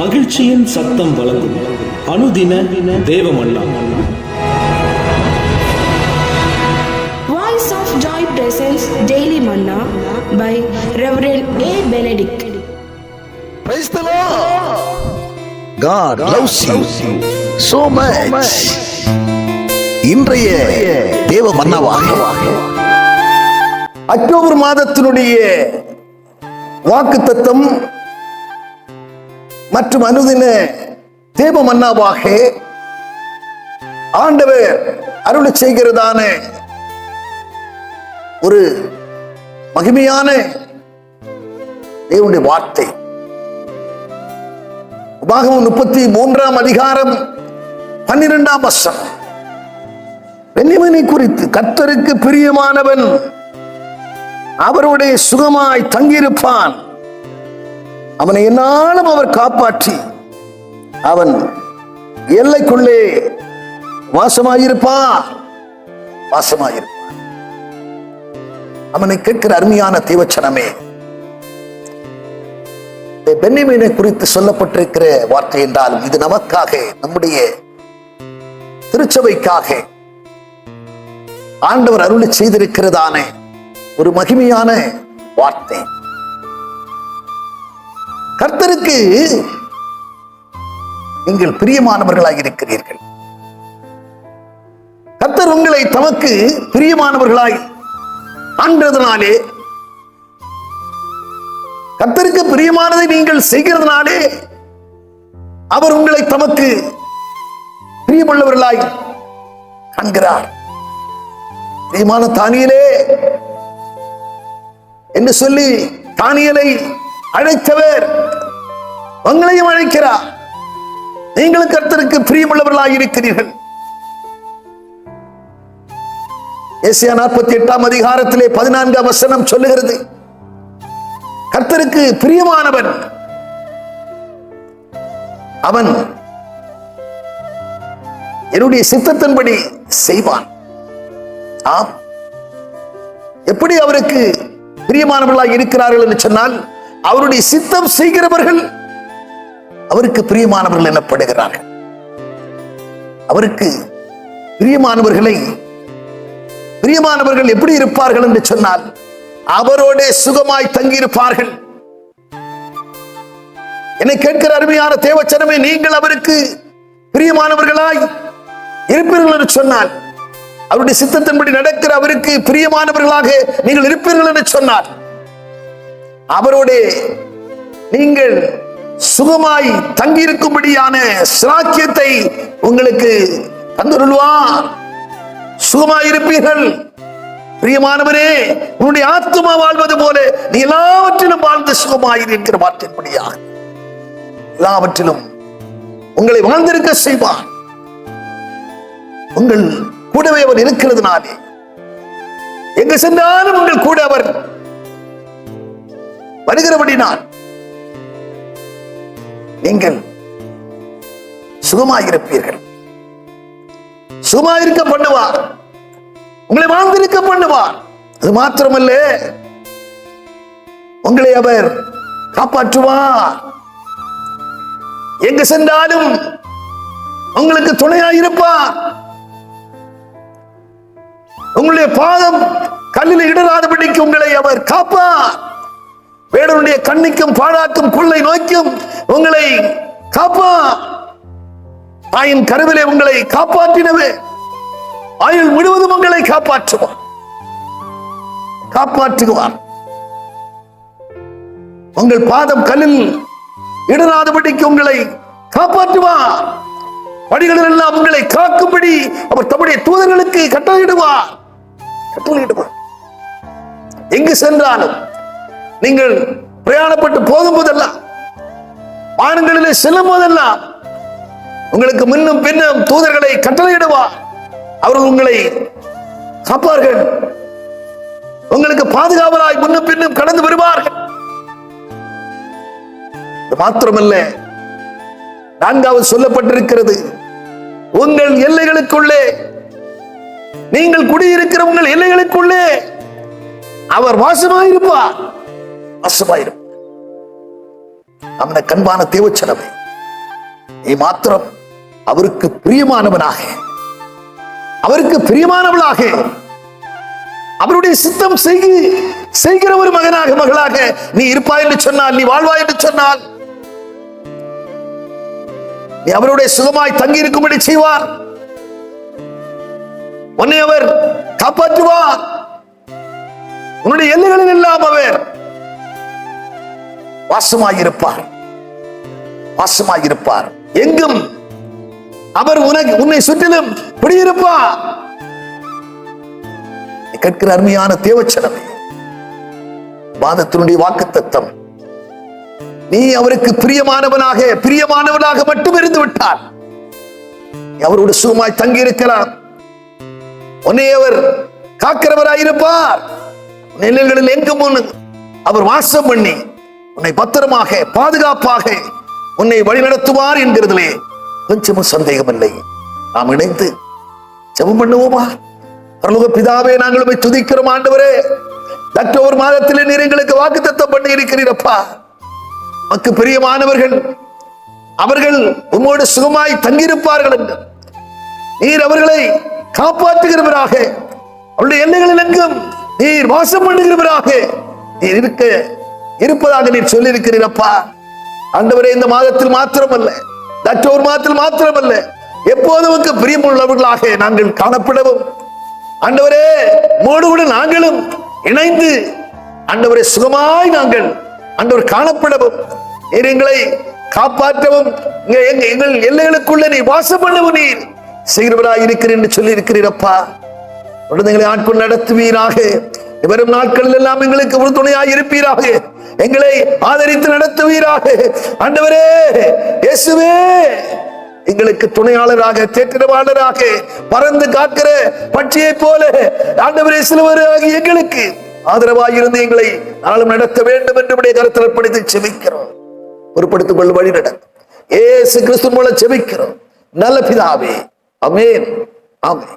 மகிழ்ச்சியின் சத்தம் வழங்கும் அனுதின தேவமன்னா. Voice of Joy presents Daily Manna by Reverend A. Benedict. Praise the Lord. God loves you so much. இன்றைய தேவ மன்னாவாக அக்டோபர் மாதத்தினுடைய வாக்குத்தத்தம் மற்றும் அனுதின தேவ மன்னாவாக ஆண்டவர் அருளை செய்கிறதான ஒரு மகிமையான தேவனுடைய வார்த்தை. உபாகமம் 33 அதிகாரம் 12 வசனம். பென்யமீனை குறித்து, கர்த்தருக்கு பிரியமானவன் அவருடைய சுகமாய் தங்கியிருப்பான், அவனை என்னாலும் அவர் காப்பாற்றி அவன் எல்லைக்குள்ளே வாசமாயிருப்பான். அவனை கேட்கிற அருமையான தேவச்சனமே, பென்யமீனை குறித்து சொல்லப்பட்டிருக்கிற வார்த்தை என்றாலும் இது நமக்காக, நம்முடைய திருச்சபைக்காக ஆண்டவர் அருளை செய்திருக்கிறதான ஒரு மகிமையான வார்த்தை. கர்த்தருக்கு நீங்கள் பிரியமானவர்களாக இருக்கிறீர்கள். கர்த்தர் உங்களை தமக்கு பிரியமானவர்களாய் ஆண்டதினாலே, கர்த்தருக்கு பிரியமானதை நீங்கள் செய்கிறதுனாலே அவர் உங்களை தமக்கு பிரியமுள்ளவர்களாய் காண்கிறார். பிரியமான தானியேலே என்று சொல்லி தானியேலை அழைத்தவர் உங்களையும் அழைக்கிறார். நீங்களும் கர்த்தருக்கு பிரியமுள்ளவர்களாக இருக்கிறீர்கள். ஏசாயா 48 அதிகாரத்திலே 14 வசனம் சொல்லுகிறது, கர்த்தருக்கு பிரியமானவன் அவன் என்னுடைய சித்தத்தின்படி செய்வான். ஆம், எப்படி அவருக்கு பிரியமானவர்களாக இருக்கிறார்கள் என்று சொன்னால், அவருடைய சித்தம் செய்கிறவர்கள் அவருக்கு பிரியமானவர்கள் எனப்படுகிறார்கள். அவருக்கு பிரியமானவர்கள் எப்படி இருப்பார்கள் என்று சொன்னால், அவரோட சுகமாய் தங்கியிருப்பார்கள். என்னை கேட்கிற அருமையான தேவச்சனமே, நீங்கள் அவருக்கு பிரியமானவர்களாய் இருப்பீர்கள் என்று சொன்னால், அவருடைய சித்தத்தின்படி நடக்கிற அவருக்கு பிரியமானவர்களாக நீங்கள் இருப்பீர்கள் என்று சொன்னார், அவரோட நீங்கள் சுகமாய் தங்கியிருக்கும்படியான சிராக்கியத்தை உங்களுக்கு தந்துள்ளார். சுகமாயிருப்பீர்கள். பிரியமானவரே, உன்னுடைய ஆத்துமா வாழ்வது போல நீ எல்லாவற்றிலும் வாழ்ந்து சுகமாயிரு என்கிற வார்த்தைப்படியாக எல்லாவற்றிலும் உங்களை வாழ்ந்திருக்க செய்வார். உங்கள் கூடவே அவர் இருக்கிறதுனாலே எங்கு சென்றாலும் உங்கள் கூட அவர் வருகிறபடினால் நீங்கள் சுகமாயிருப்பீர்கள். சுகமாயிருக்க பண்ணுவார், உங்களை வாழ்ந்திருக்க பண்ணுவார். அது மாத்திரமல்ல, உங்களை அவர் காப்பாற்றுவார். எங்கு சென்றாலும் உங்களுக்கு துணையாயிருப்பார். உங்களுடைய பாதம் கல்லில் இடராதபடிக்கு உங்களை அவர் காப்பார். வேடனுடைய கண்ணிக்கும் பாழாக்கும் கொள்ளை நோய்க்கும் உங்களை காப்பார். தாயின் கருவிலே உங்களை காப்பாற்றினவே ஆயுள் முழுவதும் உங்களை காப்பாற்றுவார். உங்கள் பாதம் கல்லில் இடராதபடிக்கு உங்களை காப்பாற்றுவார். படிகளில் எல்லாம் உங்களை காக்கும்படி அவர் தம்முடைய தூதர்களுக்கு கட்டளையிடுவார். எங்கு சென்றாலும் நீங்கள் பிரயாணப்பட்டு போகும் போதெல்லாம், வானங்களிலே செல்லும் போதெல்லாம் உங்களுக்கு முன்னும் பின்னும் தூதர்களை கட்டளையிடுவார். அவர்கள் உங்களை காப்பார்கள். உங்களுக்கு பாதுகாவலாய் முன்னும் பின்னும் கடந்து வருவார்கள். மாத்திரமல்ல, 4வது சொல்லப்பட்டிருக்கிறது, உங்கள் எல்லைகளுக்குள்ளே, நீங்கள் குடியிருக்கிற உங்கள் எல்லைகளுக்குள்ளே அவர் வாசமாயிருப்பார். அவனை கண்பான தேவச்சனமே, நீ மாத்திரம் அவருக்கு பிரியமானவனாக, அவருக்கு பிரியமானவளாக, அவருடைய சித்தம் செய்கிற ஒரு மகனாக மகளாக நீ இருப்பாய் என்று சொன்னால், நீ வாழ்வாய் என்று சொன்னால், நீ அவருடைய சுகமாய் தங்கி இருக்கும்படி செய்வார். உன்னை அவர் காப்பாற்றுவார். உன்னுடைய எல்லைகளில் எல்லாம் அவர் வாசமாயிருப்பார். வாசமாயிருப்பார். எங்கும் அவர் உன்னை சுற்றிலும் குடியிருப்பார். கேட்கிற அருமையான தேவச்சனமே, வாதத்தினுடைய வாக்குத்தத்தம், நீ அவருக்கு பிரியமானவனாக மட்டும் இருந்து விட்டார். அவரோடு சுகமாய் தங்கி இருக்கலாம். உன்னை அவர் காக்கிறவராயிருப்பார். நிலைகளில் எங்கும் அவர் வாசம் பண்ணி உன்னை பத்திரமாக பாதுகாப்பாக உன்னை வழிநடத்துவார் என்கிறதிலே கொஞ்சமும் சந்தேகம் இல்லை. நாம் இணைந்து ஜெபம் பண்ணுவோமா? பரலோக பிதாவே, நாங்கள் உம்மை துதிக்கிறோம் ஆண்டவரே. அக்டோபர் மாதத்திலே நீர் எங்களுக்கு வாக்குத்தத்தம் பண்ணி இருக்கிறீரப்பா. மக்கு பிரியமானவர்கள் அவர்கள் உம்மோடு சுகமாய் தங்கியிருப்பார்கள் என்று நீர் அவர்களை காப்பாற்றுகிறவராக, அவருடைய எல்லைகளில் எங்கும் நீர் வாசம் பண்ணுகிறவராக நீர் இருப்பதாக நீர் சொல்லி இருக்கிறீரப்பா. ஆண்டவரே, இந்த மாதத்தில் மாத்திரமல்ல, அக்டோபர் மாதத்தில் மாத்திரமல்ல, எப்போதும் பிரியமுள்ளவர்களாக நாங்கள் காணப்படவும், ஆண்டவரே மோடு கூட நாங்களும் இணைந்து ஆண்டவரே சுகமாய் நாங்கள் ஆண்டவர் காணப்படவும், நீர் எங்களை காப்பாற்றவும், எங்கள் எல்லைகளுக்குள்ள நீ வாசம் பண்ணவும் நீர் செய்கிறவராய் இருக்கிறேன் என்று சொல்லி இருக்கிறீரப்பா. எங்களை ஆட்கொண்டு நடத்துவீராக. வரும் நாட்களில் எல்லாம் எங்களுக்கு ஒரு துணையாய் இருப்பீராக. எங்களை ஆதரித்து நடத்துவீராக. ஆண்டவரே இயேசுவே, எங்களுக்கு துணையாளராக, தேற்றவாளராக, பறந்து காக்கிற பட்சியை போல ஆண்டவரே சிலுவராகி எங்களுக்கு ஆதரவாயிருந்து எங்களை நாளும் நடத்த வேண்டும் என்று கருத்தில் படித்து செபிக்கிறோம். பொறுப்படுத்திக் கொள்ள வழி நடக்கும் இயேசு கிறிஸ்து மூலம் செபிக்கிறோம் நல்ல பிதாவே. ஆமென். ஆமென்.